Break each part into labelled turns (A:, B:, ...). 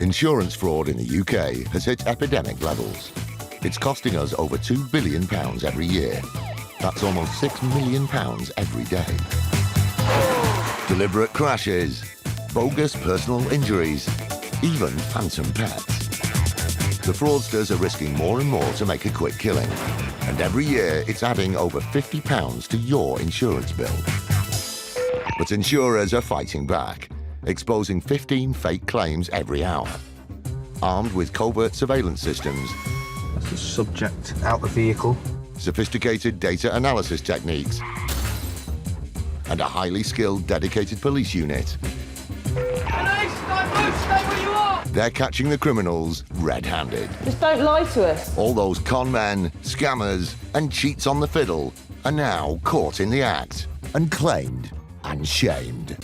A: Insurance fraud in the UK has hit epidemic levels. It's costing us over £2 billion every year. That's almost £6 million every day. Deliberate crashes, bogus personal injuries, even phantom pets. The fraudsters are risking more and more to make a quick killing. And every year, it's adding over £50 to your insurance bill. But insurers are fighting back, exposing 15 fake claims every hour. Armed with covert surveillance systems,
B: that's the subject out the vehicle,
A: sophisticated data analysis techniques, and a highly skilled, dedicated police unit, they're catching the criminals red-handed.
C: Just don't lie to us.
A: All those con men, scammers, and cheats on the fiddle are now caught in the act and claimed and shamed.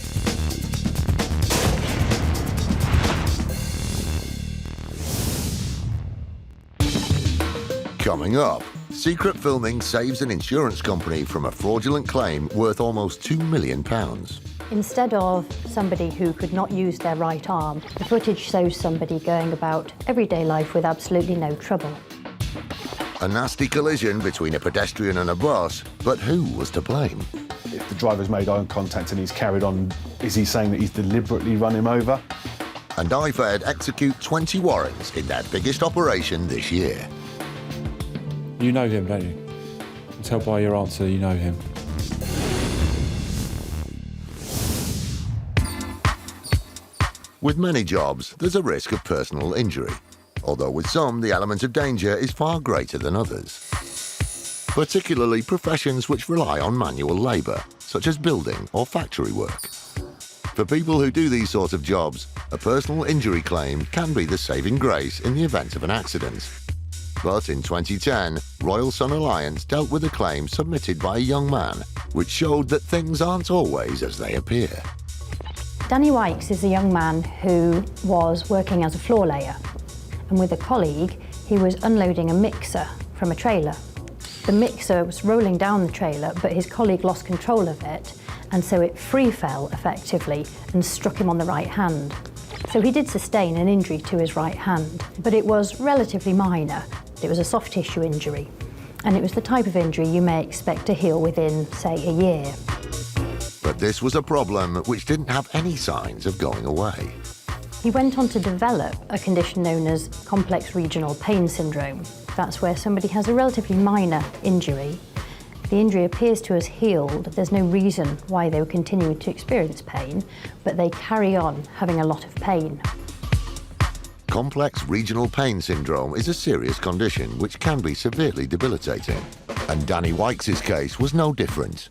A: Coming up, secret filming saves an insurance company from a fraudulent claim worth almost £2 million.
D: Instead of somebody who could not use their right arm, the footage shows somebody going about everyday life with absolutely no trouble.
A: A nasty collision between a pedestrian and a bus, but who was to blame?
E: If the driver's made eye contact and he's carried on, is he saying that he's deliberately run him over?
A: And IFED execute 20 warrants in their biggest operation this year.
F: You know him, don't you? You can tell by your answer you know him.
A: With many jobs, there's a risk of personal injury, although with some, the element of danger is far greater than others. Particularly professions which rely on manual labour, such as building or factory work. For people who do these sorts of jobs, a personal injury claim can be the saving grace in the event of an accident. But in 2010, Royal Sun Alliance dealt with a claim submitted by a young man, which showed that things aren't always as they appear.
D: Danny Wykes is a young man who was working as a floor layer, and with a colleague, he was unloading a mixer from a trailer. The mixer was rolling down the trailer, but his colleague lost control of it, and so it free fell effectively and struck him on the right hand. So he did sustain an injury to his right hand, but it was relatively minor. It was a soft tissue injury, and it was the type of injury you may expect to heal within, say, a year.
A: But this was a problem which didn't have any signs of going away.
D: He went on to develop a condition known as complex regional pain syndrome. That's where somebody has a relatively minor injury. The injury appears to have healed. There's no reason why they would continue to experience pain, but they carry on having a lot of pain.
A: Complex regional pain syndrome is a serious condition which can be severely debilitating. And Danny Wykes' case was no different.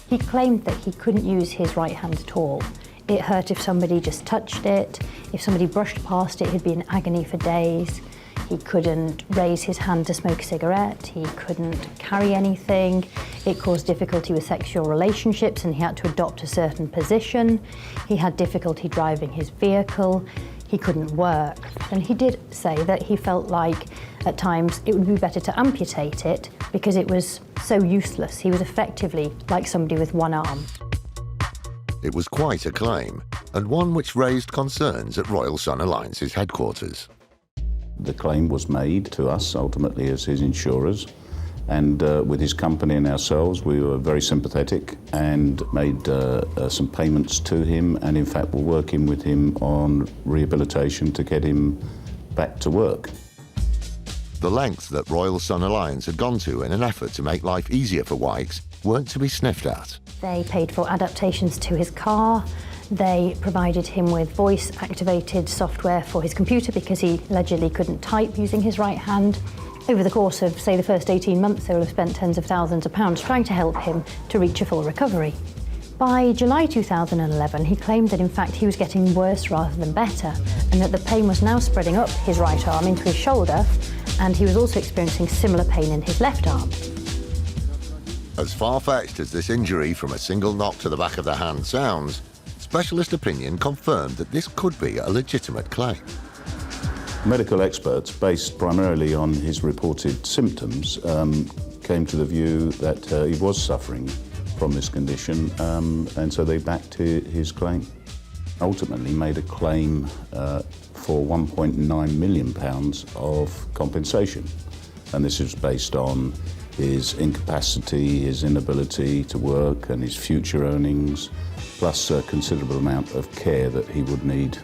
D: He claimed that he couldn't use his right hand at all. It hurt if somebody just touched it. If somebody brushed past it, he'd be in agony for days. He couldn't raise his hand to smoke a cigarette. He couldn't carry anything. It caused difficulty with sexual relationships, and he had to adopt a certain position. He had difficulty driving his vehicle. He couldn't work. And he did say that he felt like, at times, it would be better to amputate it because it was so useless. He was effectively like somebody with one arm.
A: It was quite a claim, and one which raised concerns at Royal Sun Alliance's headquarters.
G: The claim was made to us, ultimately, as his insurers, and with his company and ourselves, we were very sympathetic and made some payments to him, and in fact, were working with him on rehabilitation to get him back to work.
A: The lengths that Royal Sun Alliance had gone to in an effort to make life easier for Wykes weren't to be sniffed at.
D: They paid for adaptations to his car. They provided him with voice-activated software for his computer because he allegedly couldn't type using his right hand. Over the course of, say, the first 18 months, they will have spent tens of thousands of pounds trying to help him to reach a full recovery. By July 2011, he claimed that, in fact, he was getting worse rather than better, and that the pain was now spreading up his right arm into his shoulder, and he was also experiencing similar pain in his left arm.
A: As far-fetched as this injury from a single knock to the back of the hand sounds, specialist opinion confirmed that this could be a legitimate claim.
G: Medical experts, based primarily on his reported symptoms, came to the view that he was suffering from this condition, and so they backed his claim. Ultimately made a claim for £1.9 million of compensation. And this is based on his incapacity, his inability to work and his future earnings, plus a considerable amount of care that he would need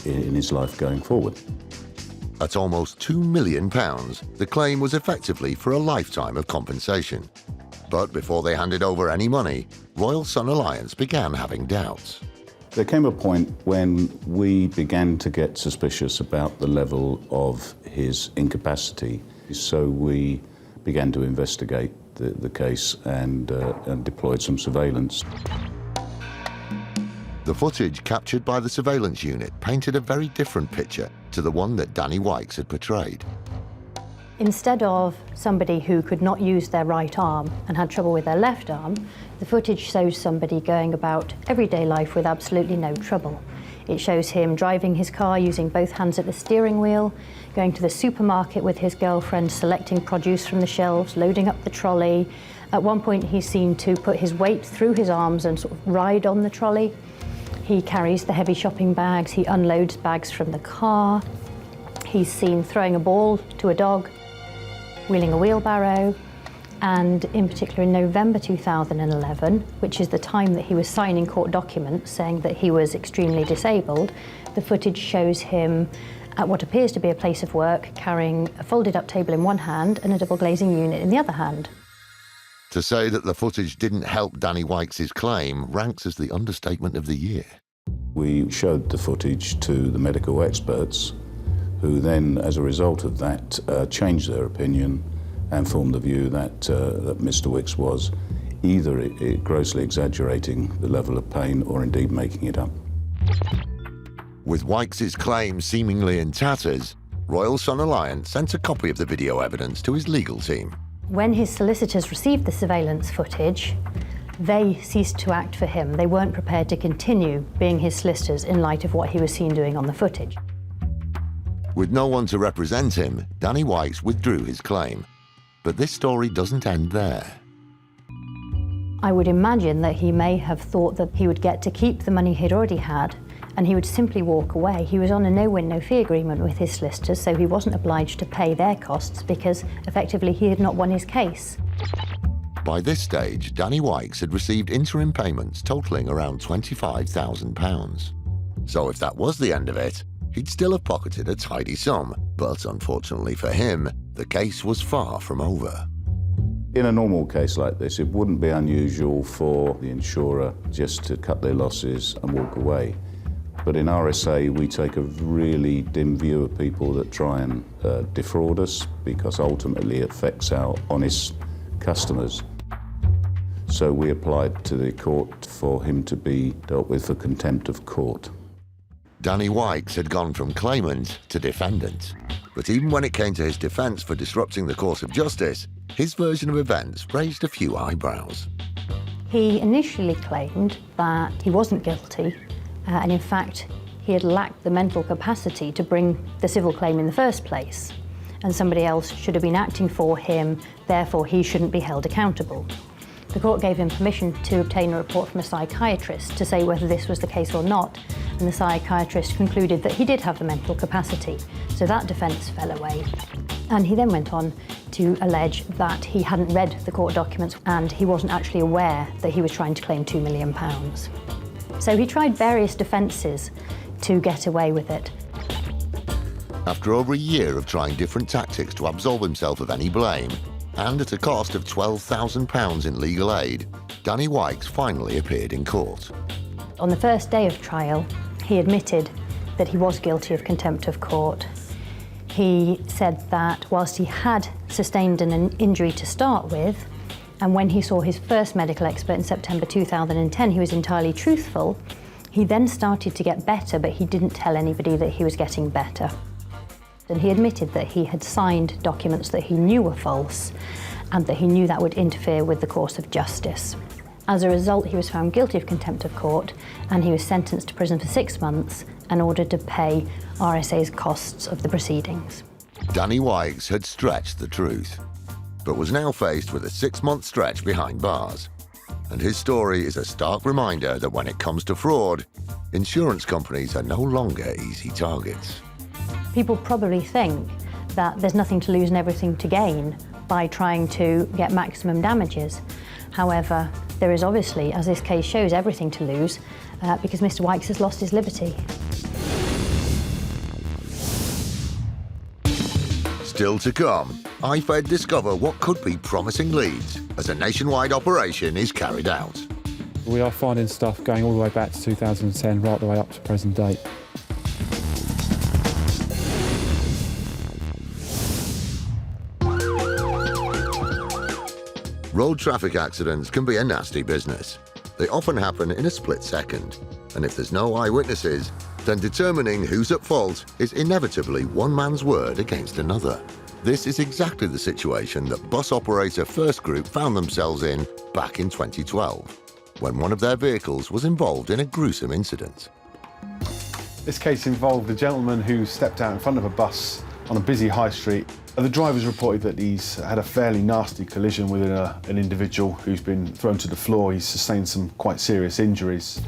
G: in his life going forward.
A: At almost £2 million, the claim was effectively for a lifetime of compensation. But before they handed over any money, Royal Sun Alliance began having doubts.
G: There came a point when we began to get suspicious about the level of his incapacity. So we began to investigate the case and deployed some surveillance.
A: The footage captured by the surveillance unit painted a very different picture to the one that Danny Wykes had portrayed.
D: Instead of somebody who could not use their right arm and had trouble with their left arm, the footage shows somebody going about everyday life with absolutely no trouble. It shows him driving his car using both hands at the steering wheel, going to the supermarket with his girlfriend, selecting produce from the shelves, loading up the trolley. At one point he's seen to put his weight through his arms and sort of ride on the trolley. He carries the heavy shopping bags, he unloads bags from the car. He's seen throwing a ball to a dog, wheeling a wheelbarrow, and in particular in November 2011, which is the time that he was signing court documents saying that he was extremely disabled, the footage shows him at what appears to be a place of work carrying a folded up table in one hand and a double glazing unit in the other hand.
A: To say that the footage didn't help Danny Wykes' claim ranks as the understatement of the year.
G: We showed the footage to the medical experts, who then, as a result of that, changed their opinion and formed the view that Mr. Wykes was either grossly exaggerating the level of pain or indeed making it up.
A: With Wykes' claim seemingly in tatters, Royal Sun Alliance sent a copy of the video evidence to his legal team.
D: When his solicitors received the surveillance footage, they ceased to act for him. They weren't prepared to continue being his solicitors in light of what he was seen doing on the footage.
A: With no one to represent him, Danny Wykes withdrew his claim. But this story doesn't end there.
D: I would imagine that he may have thought that he would get to keep the money he'd already had and he would simply walk away. He was on a no-win, no-fee agreement with his solicitors, so he wasn't obliged to pay their costs because effectively he had not won his case.
A: By this stage, Danny Wykes had received interim payments totalling around £25,000. So if that was the end of it, he'd still have pocketed a tidy sum, but unfortunately for him, the case was far from over.
G: In a normal case like this, it wouldn't be unusual for the insurer just to cut their losses and walk away. But in RSA, we take a really dim view of people that try and defraud us, because ultimately it affects our honest customers. So we applied to the court for him to be dealt with for contempt of court.
A: Danny Wykes had gone from claimant to defendant. But even when it came to his defence for disrupting the course of justice, his version of events raised a few eyebrows.
D: He initially claimed that he wasn't guilty, and in fact, he had lacked the mental capacity to bring the civil claim in the first place, and somebody else should have been acting for him, therefore he shouldn't be held accountable. The court gave him permission to obtain a report from a psychiatrist to say whether this was the case or not, and the psychiatrist concluded that he did have the mental capacity, so that defence fell away. And he then went on to allege that he hadn't read the court documents and he wasn't actually aware that he was trying to claim £2 million. So he tried various defences to get away with it.
A: After over a year of trying different tactics to absolve himself of any blame, and at a cost of £12,000 in legal aid, Danny Wykes finally appeared in court.
D: On the first day of trial, he admitted that he was guilty of contempt of court. He said that whilst he had sustained an injury to start with, and when he saw his first medical expert in September 2010, he was entirely truthful, he then started to get better, but he didn't tell anybody that he was getting better. And he admitted that he had signed documents that he knew were false and that he knew that would interfere with the course of justice. As a result, he was found guilty of contempt of court and he was sentenced to prison for 6 months and ordered to pay RSA's costs of the proceedings.
A: Danny Wykes had stretched the truth, but was now faced with a 6-month stretch behind bars. And his story is a stark reminder that when it comes to fraud, insurance companies are no longer easy targets.
D: People probably think that there's nothing to lose and everything to gain by trying to get maximum damages. However, there is obviously, as this case shows, everything to lose because Mr. Wykes has lost his liberty.
A: Still to come, IFED discover what could be promising leads as a nationwide operation is carried out.
F: We are finding stuff going all the way back to 2010, right the way up to present date.
A: Road traffic accidents can be a nasty business. They often happen in a split second, and if there's no eyewitnesses, then determining who's at fault is inevitably one man's word against another. This is exactly the situation that bus operator First Group found themselves in back in 2012, when one of their vehicles was involved in a gruesome incident.
E: This case involved a gentleman who stepped out in front of a bus on a busy high street. The driver's reported that he's had a fairly nasty collision with an individual who's been thrown to the floor. He's sustained some quite serious injuries.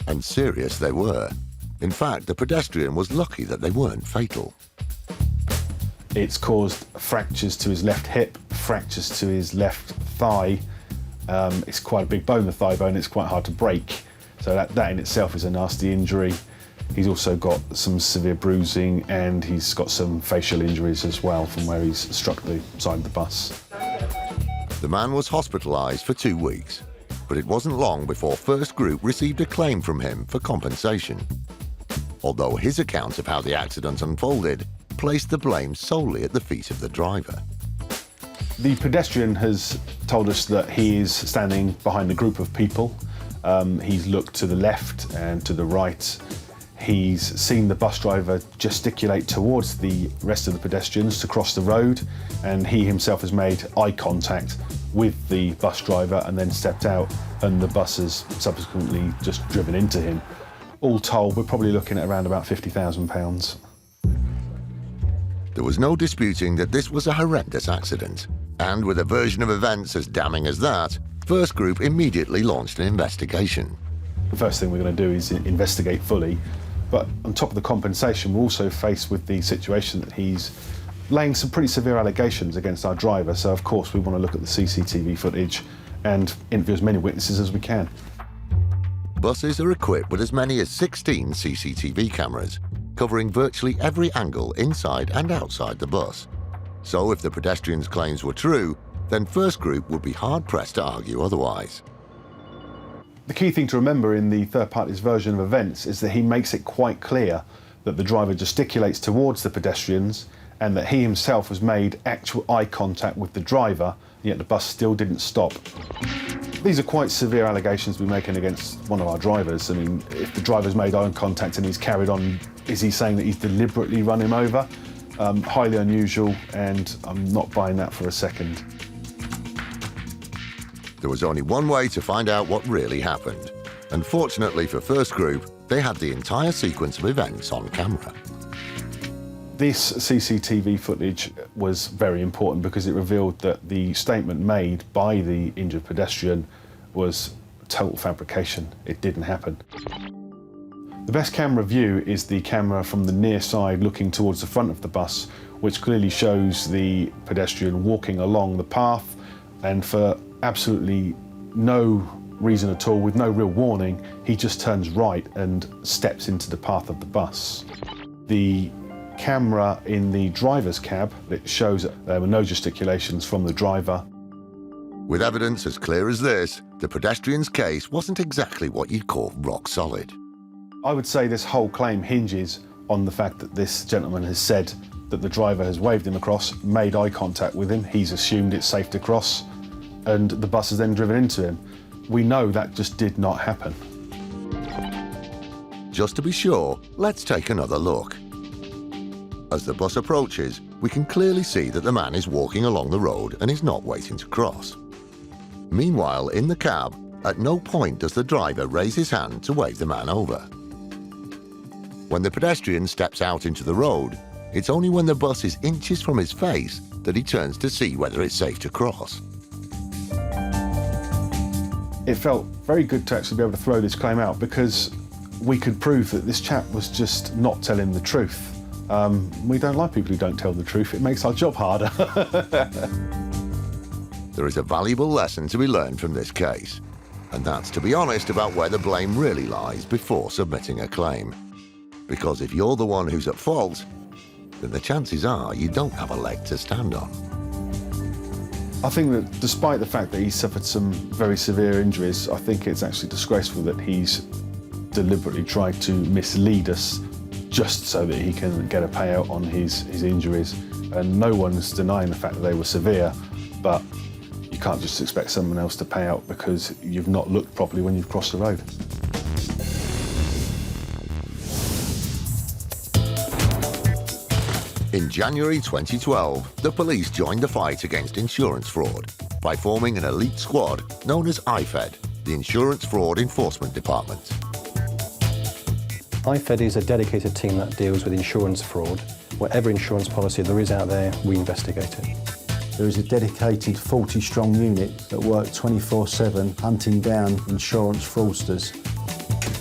A: And serious they were. In fact, the pedestrian was lucky that they weren't fatal.
E: It's caused fractures to his left hip, fractures to his left thigh. It's quite a big bone, the thigh bone. It's quite hard to break. So that in itself is a nasty injury. He's also got some severe bruising and he's got some facial injuries as well from where he's struck the side of the bus.
A: The man was hospitalised for 2 weeks, but it wasn't long before First Group received a claim from him for compensation. Although his account of how the accident unfolded placed the blame solely at the feet of the driver.
E: The pedestrian has told us that he is standing behind a group of people. He's looked to the left and to the right. He's seen the bus driver gesticulate towards the rest of the pedestrians to cross the road, and he himself has made eye contact with the bus driver and then stepped out, and the bus has subsequently just driven into him. All told, we're probably looking at around about £50,000.
A: There was no disputing that this was a horrendous accident, and with a version of events as damning as that, First Group immediately launched an investigation.
E: The first thing we're going to do is investigate fully. But on top of the compensation, we're also faced with the situation that he's laying some pretty severe allegations against our driver. So, of course, we want to look at the CCTV footage and interview as many witnesses as we can.
A: Buses are equipped with as many as 16 CCTV cameras, covering virtually every angle inside and outside the bus. So if the pedestrian's claims were true, then First Group would be hard-pressed to argue otherwise.
E: The key thing to remember in the third party's version of events is that he makes it quite clear that the driver gesticulates towards the pedestrians and that he himself has made actual eye contact with the driver, yet the bus still didn't stop. These are quite severe allegations we're making against one of our drivers. I mean, if the driver's made eye contact and he's carried on, is he saying that he's deliberately run him over? Highly unusual, and I'm not buying that for a second.
A: There was only one way to find out what really happened. And fortunately for First Group, they had the entire sequence of events on camera.
E: This CCTV footage was very important because it revealed that the statement made by the injured pedestrian was total fabrication. It didn't happen. The best camera view is the camera from the near side looking towards the front of the bus, which clearly shows the pedestrian walking along the path, and for absolutely no reason at all, with no real warning, he just turns right and steps into the path of the bus. The camera in the driver's cab, it shows that there were no gesticulations from the driver.
A: With evidence as clear as this, the pedestrian's case wasn't exactly what you'd call rock solid.
E: I would say this whole claim hinges on the fact that this gentleman has said that the driver has waved him across, made eye contact with him, he's assumed it's safe to cross, and the bus has then driven into him. We know that just did not happen.
A: Just to be sure, let's take another look. As the bus approaches, we can clearly see that the man is walking along the road and is not waiting to cross. Meanwhile, in the cab, at no point does the driver raise his hand to wave the man over. When the pedestrian steps out into the road, it's only when the bus is inches from his face that he turns to see whether it's safe to cross.
E: It felt very good to actually be able to throw this claim out because we could prove that this chap was just not telling the truth. We don't like people who don't tell the truth. It makes our job harder.
A: There is a valuable lesson to be learned from this case, and that's to be honest about where the blame really lies before submitting a claim. Because if you're the one who's at fault, then the chances are you don't have a leg to stand on.
E: I think that despite the fact that he suffered some very severe injuries, I think it's actually disgraceful that he's deliberately tried to mislead us just so that he can get a payout on his injuries. And no one's denying the fact that they were severe, but you can't just expect someone else to pay out because you've not looked properly when you've crossed the road.
A: In January 2012, the police joined the fight against insurance fraud by forming an elite squad known as IFED, the Insurance Fraud Enforcement Department.
C: IFED is a dedicated team that deals with insurance fraud. Whatever insurance policy there is out there, we investigate it.
H: There is a dedicated 40-strong unit that work 24/7 hunting down insurance fraudsters.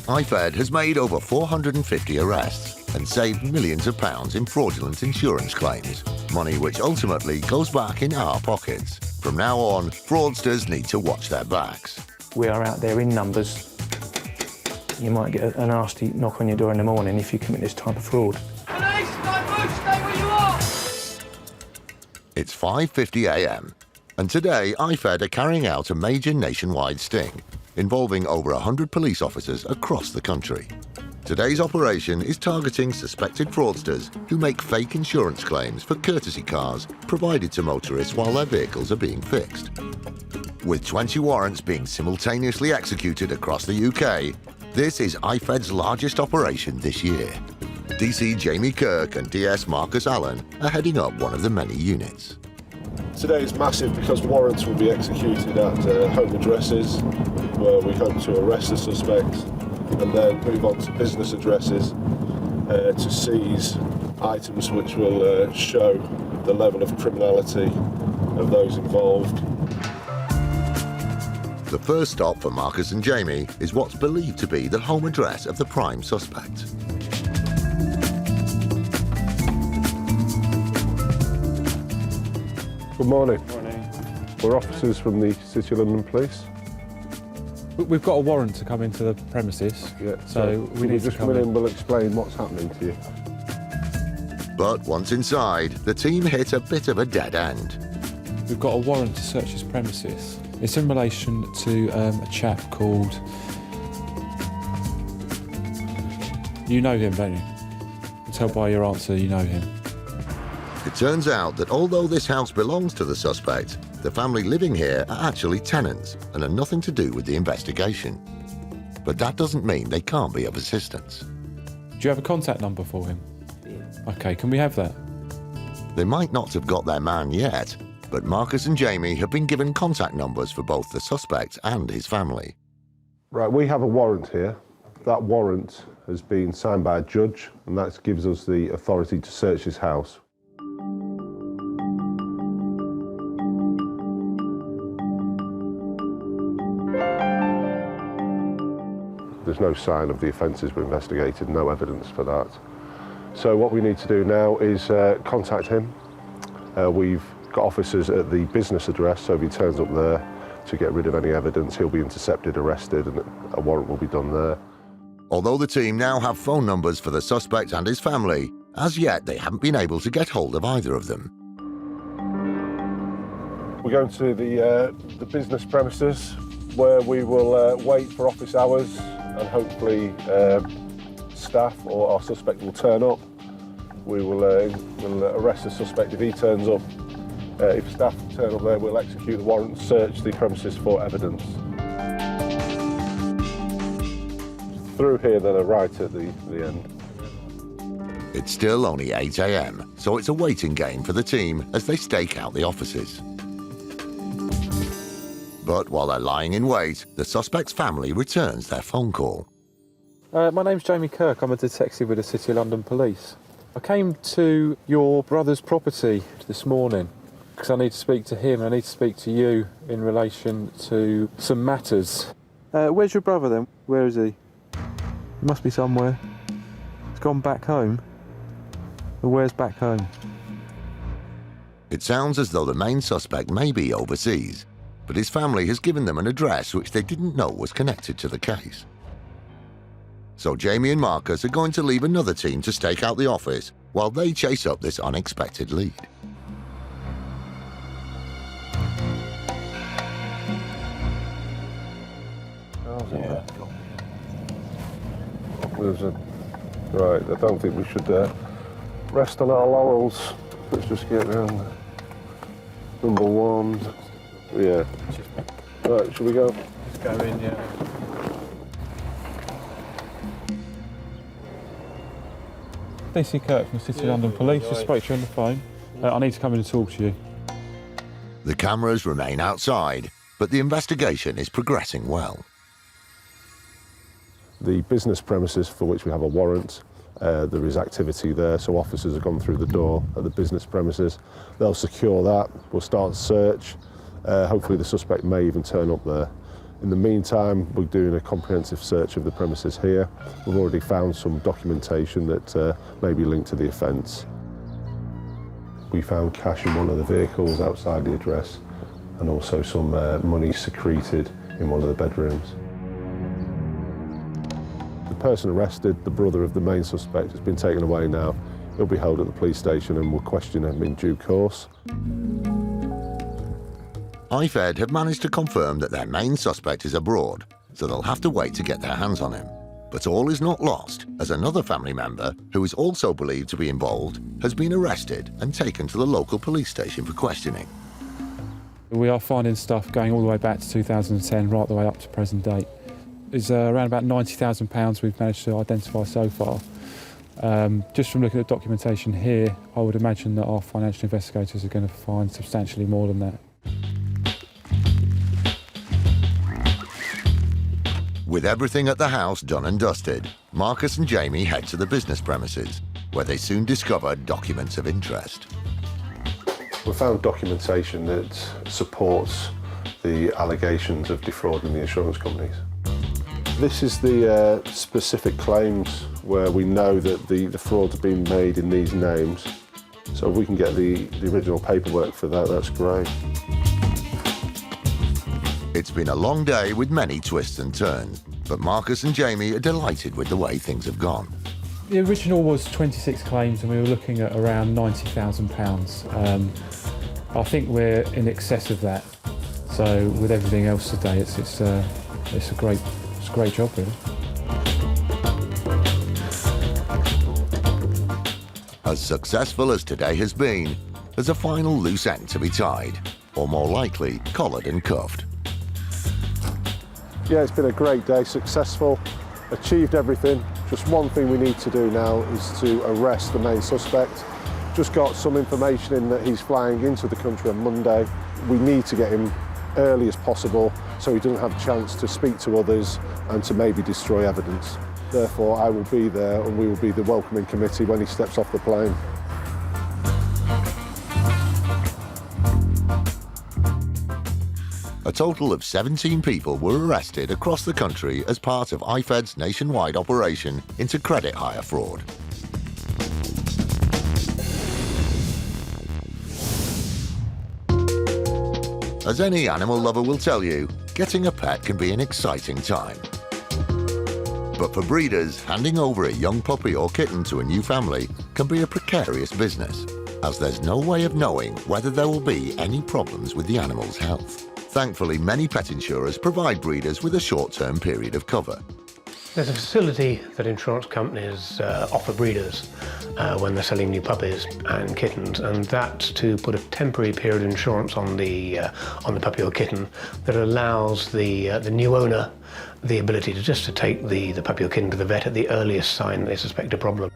A: IFED has made over 450 arrests and saved millions of pounds in fraudulent insurance claims, money which ultimately goes back in our pockets. From now on, fraudsters need to watch their backs.
I: We are out there in numbers. You might get a nasty knock on your door in the morning if you commit this type of fraud.
J: Police, don't move, stay where you are!
A: It's 5:50 a.m. and today IFED are carrying out a major nationwide sting involving over 100 police officers across the country. Today's operation is targeting suspected fraudsters who make fake insurance claims for courtesy cars provided to motorists while their vehicles are being fixed. With 20 warrants being simultaneously executed across the UK, this is IFED's largest operation this year. DC Jamie Kirk and DS Marcus Allen are heading up one of the many units.
K: Today is massive because warrants will be executed at home addresses where we hope to arrest the suspects and then move on to business addresses to seize items which will show the level of criminality of those involved.
A: The first stop for Marcus and Jamie is what's believed to be the home address of the prime suspect.
K: Good morning.
F: Morning.
K: We're officers from the City of London Police.
F: We've got a warrant to come into the premises,
K: Yeah,
F: so we need to
K: just
F: come
K: come in
F: in.
K: and we'll explain what's happening to you.
A: But once inside, the team hit a bit of a dead end.
F: We've got a warrant to search his premises. It's in relation to a chap called... You know him, don't you? You can tell by your answer you know him.
A: It turns out that although this house belongs to the suspect, the family living here are actually tenants and are nothing to do with the investigation. But that doesn't mean they can't be of assistance.
F: Do you have a contact number for him? Yeah. OK, can we have that?
A: They might not have got their man yet, but Marcus and Jamie have been given contact numbers for both the suspect and his family.
K: Right, we have a warrant here. That warrant has been signed by a judge and that gives us the authority to search his house. There's no sign of the offences we've investigated, no evidence for that. So what we need to do now is contact him. We've got officers at the business address, so if he turns up there to get rid of any evidence, he'll be intercepted, arrested, and a warrant will be done there.
A: Although the team now have phone numbers for the suspect and his family, as yet they haven't been able to get hold of either of them.
K: We're going to the business premises where we will wait for office hours and hopefully staff or our suspect will turn up. We will we'll arrest the suspect if he turns up. If staff turn up there, we'll execute the warrant and search the premises for evidence. Through here, then a right at the end.
A: It's still only 8 a.m, so it's a waiting game for the team as they stake out the offices. But while they're lying in wait, the suspect's family returns their phone call.
F: My name's Jamie Kirk. I'm a detective with the City of London Police. I came to your brother's property this morning because I need to speak to him. I need to speak to you in relation to some matters. Where's your brother then? Where is he? He must be somewhere. He's gone back home. But where's back home?
A: It sounds as though the main suspect may be overseas, but his family has given them an address which they didn't know was connected to the case. So Jamie and Marcus are going to leave another team to stake out the office while they chase up this unexpected lead.
K: Right, I don't think we should rest on our laurels. Let's just get round number one. Yeah. Right, shall we go?
F: Let's go in, yeah. DC Kirk from the City of London Police. Just spoke to you on the phone. I need to come in and talk to you.
A: The cameras remain outside, but the investigation is progressing well.
K: The business premises for which we have a warrant, there is activity there, so officers have gone through the door at the business premises. They'll secure that, we'll start a search. Hopefully the suspect may even turn up there. In the meantime, we're doing a comprehensive search of the premises here. We've already found some documentation that may be linked to the offence. We found cash in one of the vehicles outside the address and also some money secreted in one of the bedrooms. The person arrested, the brother of the main suspect, has been taken away now. He'll be held at the police station and we'll question him in due course.
A: IFED have managed to confirm that their main suspect is abroad, so they'll have to wait to get their hands on him. But all is not lost, as another family member, who is also believed to be involved, has been arrested and taken to the local police station for questioning.
F: We are finding stuff going all the way back to 2010, right the way up to present date. It's around about £90,000 we've managed to identify so far. Just from looking at documentation here, I would imagine that our financial investigators are going to find substantially more than that.
A: With everything at the house done and dusted, Marcus and Jamie head to the business premises, where they soon discover documents of interest.
K: We found documentation that supports the allegations of defrauding the insurance companies. This is the specific claims where we know that the fraud's been made in these names. So if we can get the original paperwork for that, that's great.
A: It's been a long day with many twists and turns, but Marcus and Jamie are delighted with the way things have gone.
F: The original was 26 claims and we were looking at around £90,000. I think we're in excess of that. So with everything else today, it's a great job, really.
A: As successful as today has been, there's a final loose end to be tied, or more likely, collared and cuffed.
K: Yeah, it's been a great day, successful, achieved everything. Just one thing we need to do now is to arrest the main suspect. Just got some information in that he's flying into the country on Monday. We need to get him early as possible so he doesn't have a chance to speak to others and to maybe destroy evidence. Therefore, I will be there and we will be the welcoming committee when he steps off the plane.
A: A total of 17 people were arrested across the country as part of IFED's nationwide operation into credit hire fraud. As any animal lover will tell you, getting a pet can be an exciting time. But for breeders, handing over a young puppy or kitten to a new family can be a precarious business, as there's no way of knowing whether there will be any problems with the animal's health. Thankfully, many pet insurers provide breeders with a short-term period of cover.
L: There's a facility that insurance companies offer breeders when they're selling new puppies and kittens, and that's to put a temporary period of insurance on the puppy or kitten that allows the new owner the ability to take the puppy or kitten to the vet at the earliest sign they suspect a problem.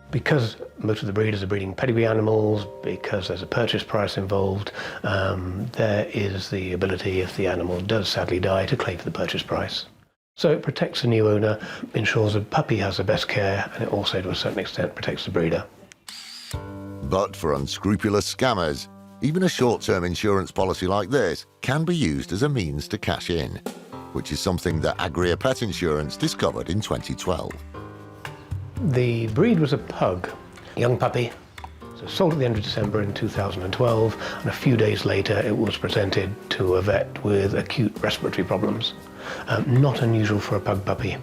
L: Because most of the breeders are breeding pedigree animals, because there's a purchase price involved, there is the ability, if the animal does sadly die, to claim for the purchase price. So it protects the new owner, ensures the puppy has the best care, and it also, to a certain extent, protects the breeder.
A: But for unscrupulous scammers, even a short-term insurance policy like this can be used as a means to cash in. which is something that Agria Pet Insurance discovered in 2012.
L: The breed was a pug, young puppy. So sold at the end of December in 2012, and a few days later it was presented to a vet with acute respiratory problems. Not unusual for a pug puppy.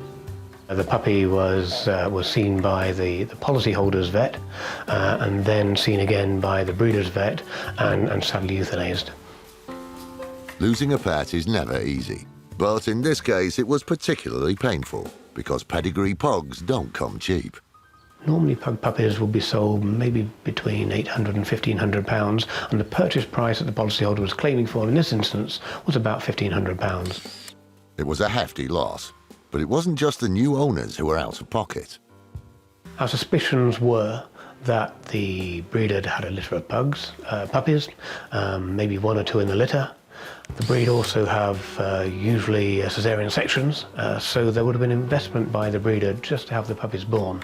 L: The puppy was seen by the policyholder's vet, and then seen again by the breeder's vet, and sadly euthanized.
A: Losing a pet is never easy, but in this case it was particularly painful because pedigree pugs don't come cheap.
L: Normally pug puppies will be sold maybe between £800 and £1,500, and the purchase price that the policyholder was claiming for in this instance was about £1,500.
A: It was a hefty loss, but it wasn't just the new owners who were out of pocket.
L: Our suspicions were that the breeder had a litter of puppies, maybe one or two in the litter. The breed also have usually caesarean sections, so there would have been investment by the breeder just to have the puppies born.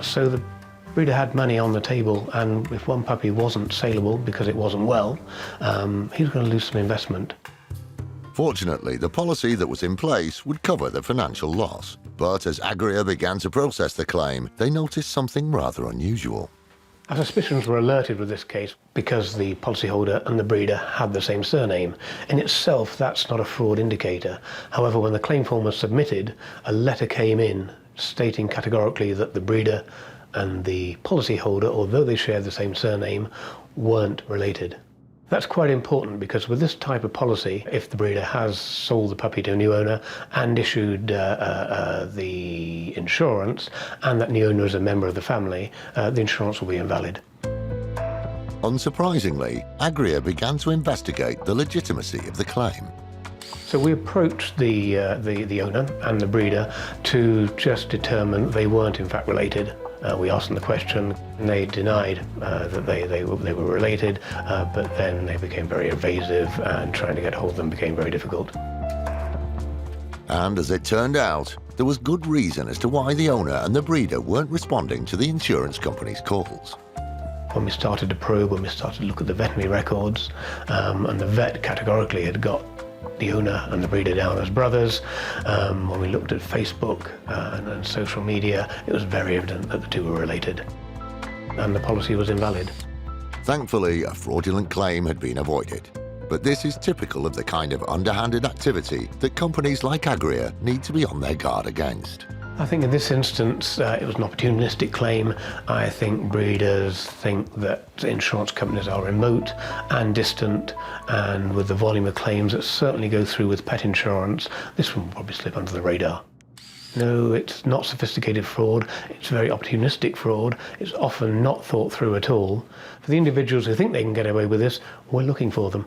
L: So the breeder had money on the table, and if one puppy wasn't saleable because it wasn't well, he was going to lose some investment.
A: Fortunately, the policy that was in place would cover the financial loss, but as Agria began to process the claim, they noticed something rather unusual.
L: Our suspicions were alerted with this case because the policyholder and the breeder had the same surname. In itself, that's not a fraud indicator. However, when the claim form was submitted, a letter came in stating categorically that the breeder and the policyholder, although they shared the same surname, weren't related. That's quite important because with this type of policy, if the breeder has sold the puppy to a new owner and issued the insurance, and that new owner is a member of the family, the insurance will be invalid.
A: Unsurprisingly, Agria began to investigate the legitimacy of the claim.
L: So we approached the owner and the breeder to just determine they weren't in fact related. We asked them the question, and they denied that they were related, but then they became very evasive, and trying to get hold of them became very difficult.
A: And as it turned out, there was good reason as to why the owner and the breeder weren't responding to the insurance company's calls.
L: When we started to probe, when we started to look at the veterinary records, and the vet categorically had got the owner and the breeder down as brothers. When we looked at Facebook and social media, it was very evident that the two were related, and the policy was invalid.
A: Thankfully, a fraudulent claim had been avoided. But this is typical of the kind of underhanded activity that companies like Agria need to be on their guard against.
L: I think in this instance, it was an opportunistic claim. I think breeders think that insurance companies are remote and distant, and with the volume of claims that certainly go through with pet insurance, this one will probably slip under the radar. No, it's not sophisticated fraud. It's very opportunistic fraud. It's often not thought through at all. For the individuals who think they can get away with this, we're looking for them.